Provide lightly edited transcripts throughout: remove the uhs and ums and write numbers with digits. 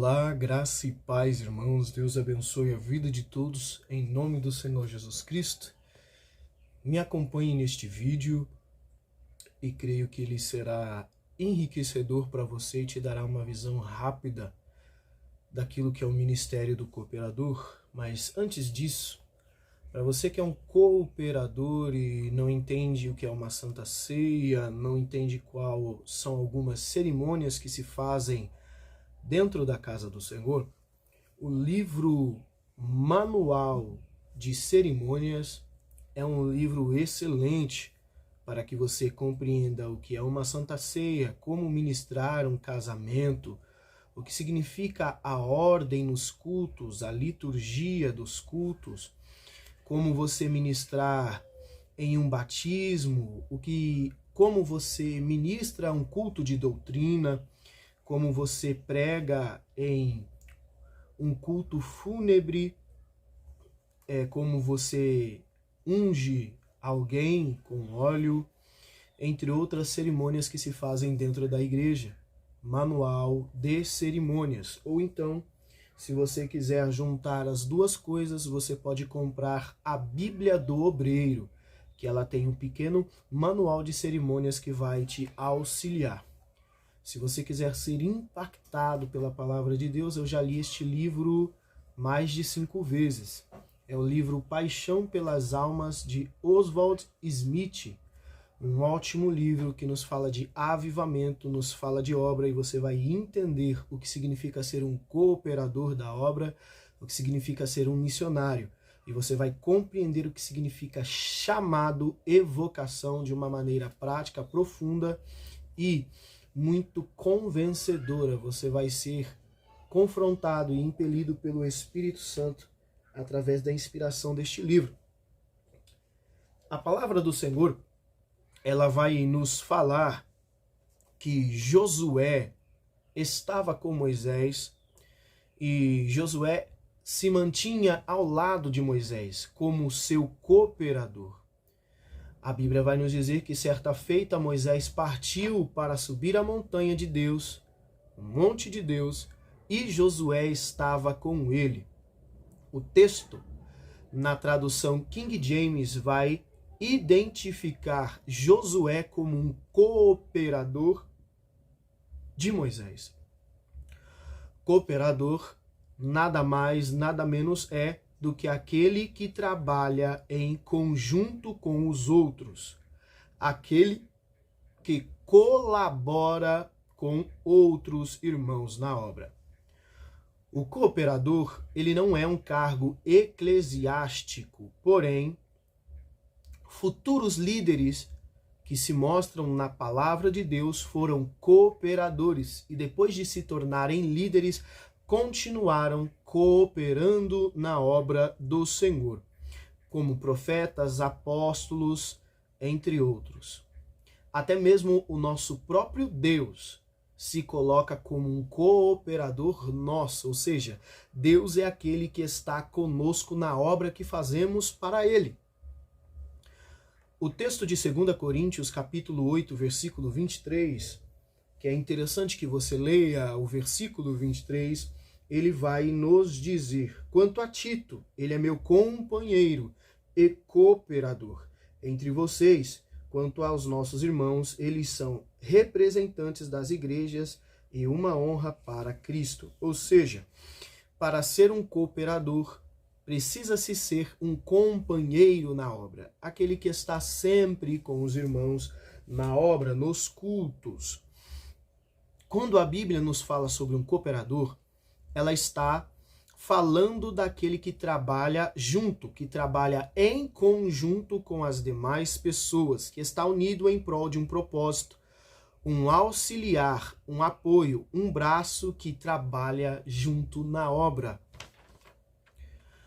Olá, graça e paz, irmãos. Deus abençoe a vida de todos, em nome do Senhor Jesus Cristo. Me acompanhe neste vídeo e creio que ele será enriquecedor para você e te dará uma visão rápida daquilo que é o ministério do cooperador. Mas antes disso, para você que é um cooperador e não entende o que é uma santa ceia, não entende qual são algumas cerimônias que se fazem dentro da casa do Senhor, o livro Manual de Cerimônias é um livro excelente para que você compreenda o que é uma santa ceia, como ministrar um casamento, o que significa a ordem nos cultos, a liturgia dos cultos, como você ministrar em um batismo, como você ministra um culto de doutrina, como você prega em um culto fúnebre, como você unge alguém com óleo, entre outras cerimônias que se fazem dentro da igreja. Manual de cerimônias. Ou então, se você quiser juntar as duas coisas, você pode comprar a Bíblia do Obreiro, que ela tem um pequeno manual de cerimônias que vai te auxiliar. Se você quiser ser impactado pela palavra de Deus, eu já li este livro mais de 5 vezes. É o livro Paixão pelas Almas, de Oswald Smith. Um ótimo livro que nos fala de avivamento, nos fala de obra, e você vai entender o que significa ser um cooperador da obra, o que significa ser um missionário. E você vai compreender o que significa chamado e vocação de uma maneira prática, profunda e muito convencedora. Você vai ser confrontado e impelido pelo Espírito Santo através da inspiração deste livro. A palavra do Senhor, ela vai nos falar que Josué estava com Moisés e Josué se mantinha ao lado de Moisés como seu cooperador. A Bíblia vai nos dizer que certa feita Moisés partiu para subir a montanha de Deus, o monte de Deus, e Josué estava com ele. O texto, na tradução King James, vai identificar Josué como um cooperador de Moisés. Cooperador nada mais, nada menos é do que aquele que trabalha em conjunto com os outros, aquele que colabora com outros irmãos na obra. O cooperador, ele não é um cargo eclesiástico, porém, futuros líderes que se mostram na palavra de Deus foram cooperadores e depois de se tornarem líderes, continuaram cooperando na obra do Senhor, como profetas, apóstolos, entre outros. Até mesmo o nosso próprio Deus se coloca como um cooperador nosso, ou seja, Deus é aquele que está conosco na obra que fazemos para Ele. O texto de 2 Coríntios, capítulo 8, versículo 23, que é interessante que você leia o versículo 23, ele vai nos dizer: quanto a Tito, ele é meu companheiro e cooperador entre vocês. Quanto aos nossos irmãos, eles são representantes das igrejas e uma honra para Cristo. Ou seja, para ser um cooperador, precisa-se ser um companheiro na obra, aquele que está sempre com os irmãos na obra, nos cultos. Quando a Bíblia nos fala sobre um cooperador, ela está falando daquele que trabalha junto, que trabalha em conjunto com as demais pessoas, que está unido em prol de um propósito, um auxiliar, um apoio, um braço que trabalha junto na obra.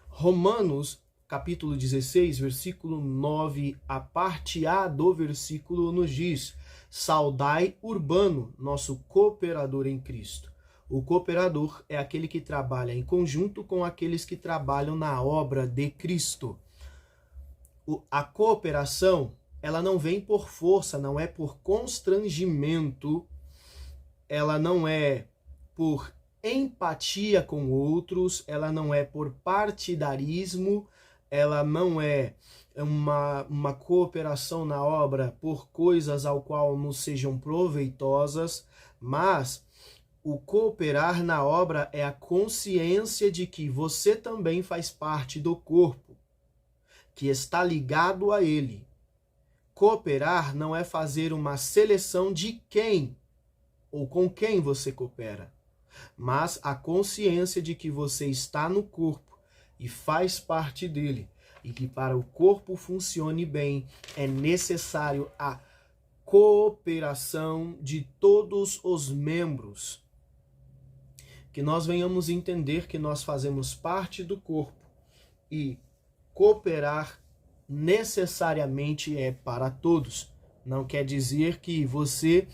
Romanos, capítulo 16, versículo 9, a parte A do versículo nos diz: saudai Urbano, nosso cooperador em Cristo. O cooperador é aquele que trabalha em conjunto com aqueles que trabalham na obra de Cristo. A cooperação, ela não vem por força, não é por constrangimento, ela não é por empatia com outros, ela não é por partidarismo, ela não é uma cooperação na obra por coisas ao qual nos sejam proveitosas, mas o cooperar na obra é a consciência de que você também faz parte do corpo, que está ligado a ele. Cooperar não é fazer uma seleção de quem ou com quem você coopera, mas a consciência de que você está no corpo e faz parte dele, e que para o corpo funcione bem é necessário a cooperação de todos os membros. Que nós venhamos entender que nós fazemos parte do corpo e cooperar necessariamente é para todos. Não quer dizer que você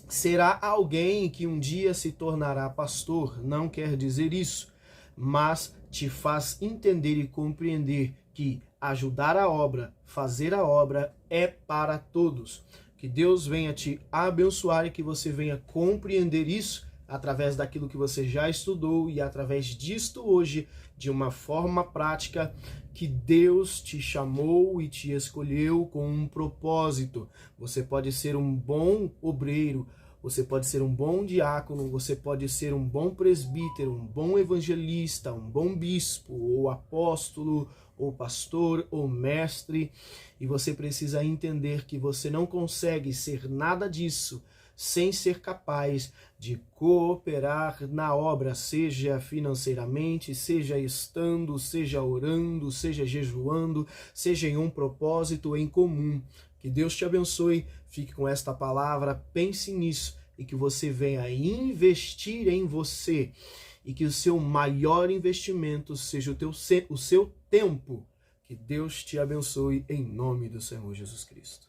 será alguém que um dia se tornará pastor, não quer dizer isso, mas te faz entender e compreender que ajudar a obra, fazer a obra é para todos. Que Deus venha te abençoar e que você venha compreender isso através daquilo que você já estudou e através disto hoje, de uma forma prática, que Deus te chamou e te escolheu com um propósito. Você pode ser um bom obreiro, você pode ser um bom diácono, você pode ser um bom presbítero, um bom evangelista, um bom bispo, ou apóstolo, ou pastor, ou mestre, e você precisa entender que você não consegue ser nada disso sem ser capaz de cooperar na obra, seja financeiramente, seja estando, seja orando, seja jejuando, seja em um propósito em comum. Que Deus te abençoe, fique com esta palavra, pense nisso e que você venha investir em você e que o seu maior investimento seja o seu tempo. Que Deus te abençoe em nome do Senhor Jesus Cristo.